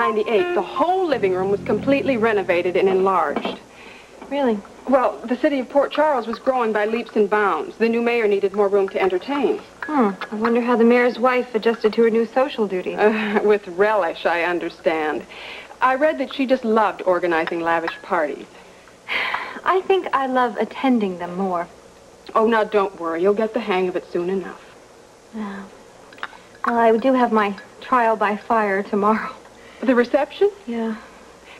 1998, the whole living room was completely renovated and enlarged. Really? Well, the city of Port Charles was growing by leaps and bounds. The new mayor needed more room to entertain. I wonder how the mayor's wife adjusted to her new social duties. With relish, I understand. I read that she just loved organizing lavish parties. I think I love attending them more. Oh, now don't worry. You'll get the hang of it soon enough. Yeah. Well, I do have my trial by fire tomorrow. The reception? Yeah.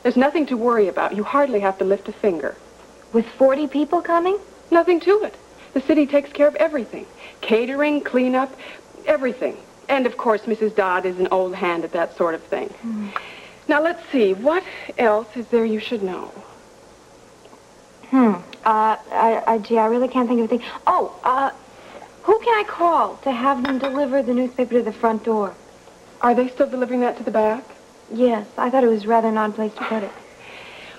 There's nothing to worry about. You hardly have to lift a finger. With 40 people coming? Nothing to it. The city takes care of everything. Catering, cleanup, everything. And, of course, Mrs. Dodd is an old hand at that sort of thing. Now, let's see. What else is there you should know? Gee, I really can't think of anything. Who can I call to have them deliver the newspaper to the front door? Are they still delivering that to the back? Yes, I thought it was rather an odd place to put it.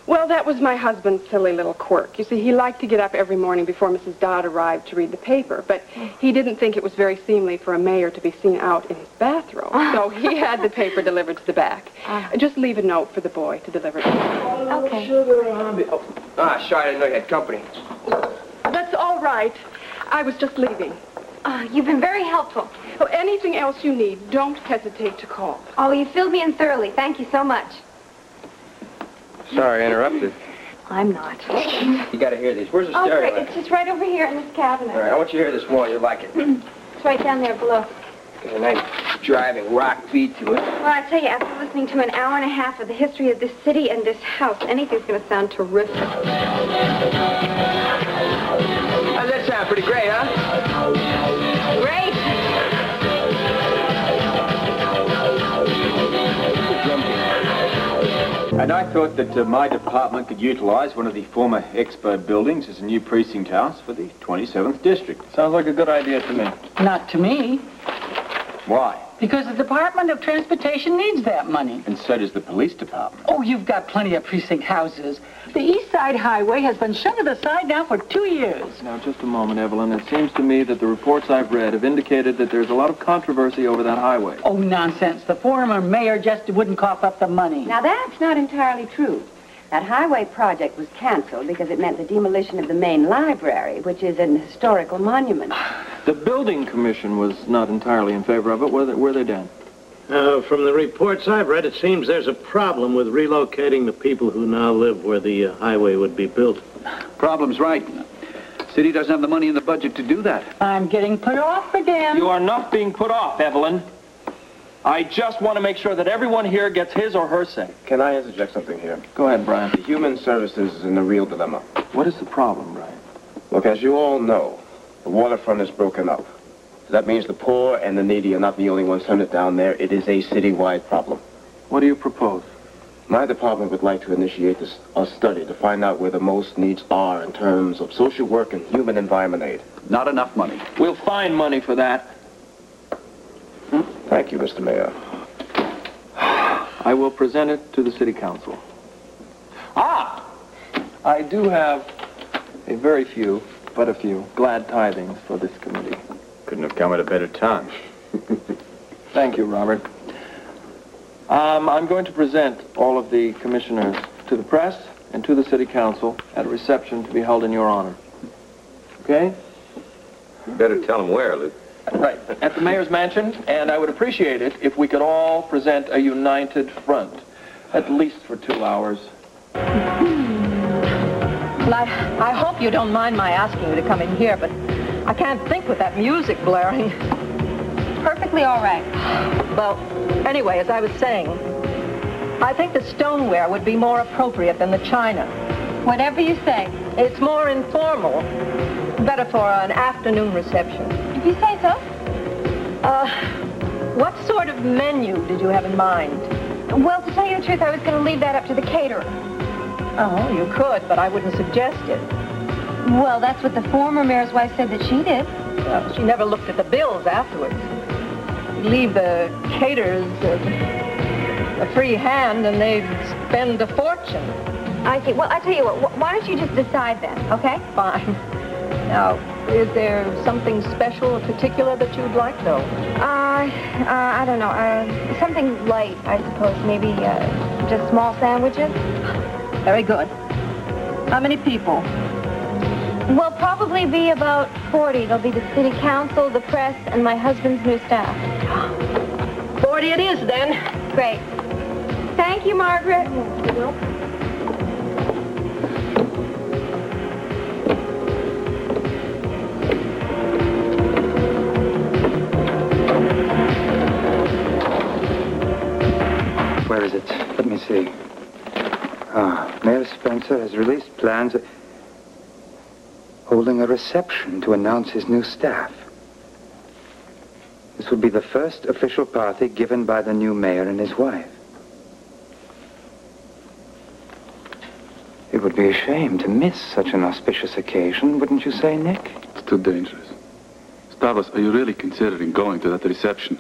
Well, that was my husband's silly little quirk. You see, he liked to get up every morning before Mrs. Dodd arrived to read the paper, but he didn't think it was very seemly for a mayor to be seen out in his bathrobe, so he had the paper delivered to the back. Just leave a note for the boy to deliver it. Okay. Sorry, I didn't know you had company. That's all right. I was just leaving. You've been very helpful. Oh, anything else you need, don't hesitate to call. Oh, you filled me in thoroughly. Thank you so much. Sorry I interrupted. I'm not. You gotta hear these. Where's the Oh, stereo? great. It's just right over here in this cabinet. All right, I want you to hear this more. You'll like it. It's right down there below. There's a nice driving rock beat to it. Well, I tell you, after listening to an hour and a half of the history of this city and this house, anything's going to sound terrific. How's that sound? Pretty great, huh? Great! And I thought that my department could utilize one of the former Expo buildings as a new precinct house for the 27th District. Sounds like a good idea to me. Not to me, Why? because the Department of Transportation needs that money. And so does the police department. Oh, you've got plenty of precinct houses. The East Side Highway has been shut to the side now for 2 years. Now, just a moment, Evelyn. It seems to me that the reports I've read have indicated that there's a lot of controversy over that highway. Oh, nonsense. The former mayor just wouldn't cough up the money. Now, that's not entirely true. That highway project was canceled because it meant the demolition of the main library, which is an historical monument. The building commission was not entirely in favor of it, were they, Dan? From the reports I've read, it seems there's a problem with relocating the people who now live where the highway would be built. Problem's right. City doesn't have the money in the budget to do that. I'm getting put off again. You are not being put off, Evelyn. I just want to make sure that everyone here gets his or her say. Can I interject something here? Go ahead, Brian. The Human Services is in a real dilemma. What is the problem, Brian? Look, as you all know, the waterfront is broken up. That means the poor and the needy are not the only ones hunted down there. It is a citywide problem. What do you propose? My department would like to initiate a study to find out where the most needs are in terms of social work and human environment aid. Not enough money. We'll find money for that. Thank you, Mr. Mayor. I will present it to the city council. I do have a very few, but a few, glad tidings for this committee. Couldn't have come at a better time. Thank you, Robert. I'm going to present all of the commissioners to the press and to the city council at a reception to be held in your honor. Okay? You better tell them where, Luke. Right, at the mayor's mansion, and I would appreciate it if we could all present a united front, at least for 2 hours. Well, I hope you don't mind my asking you to come in here, but I can't think with that music blaring. Perfectly all right. Well, anyway, as I was saying, I think the stoneware would be more appropriate than the china. Whatever you say. It's more informal, better for an afternoon reception. If you say so. What sort of menu did you have in mind? Well, to tell you the truth, I was going to leave that up to the caterer. Oh, you could, but I wouldn't suggest it. Well, that's what the former mayor's wife said that she did. Well, she never looked at the bills afterwards. You leave the caterers a free hand, and they'd spend a fortune. I see. Well, I tell you what, why don't you just decide then, okay? Fine. Now, Is there something special or particular that you'd like, though? I don't know. Something light, I suppose. Maybe just small sandwiches. Very good. How many people? We'll probably be about 40. There'll be the city council, the press, and my husband's new staff. 40 it is, then. Great. Thank you, Margaret. Where is it? Let me see. Mayor Spencer has released plans holding a reception to announce his new staff. This will be the first official party given by the new mayor and his wife. It would be a shame to miss such an auspicious occasion, wouldn't you say, Nick? It's too dangerous. Stavros, are you really considering going to that reception?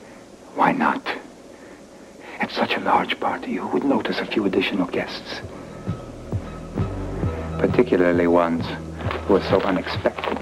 Why not? At such a large party, you would notice a few additional guests. Particularly ones who are so unexpected.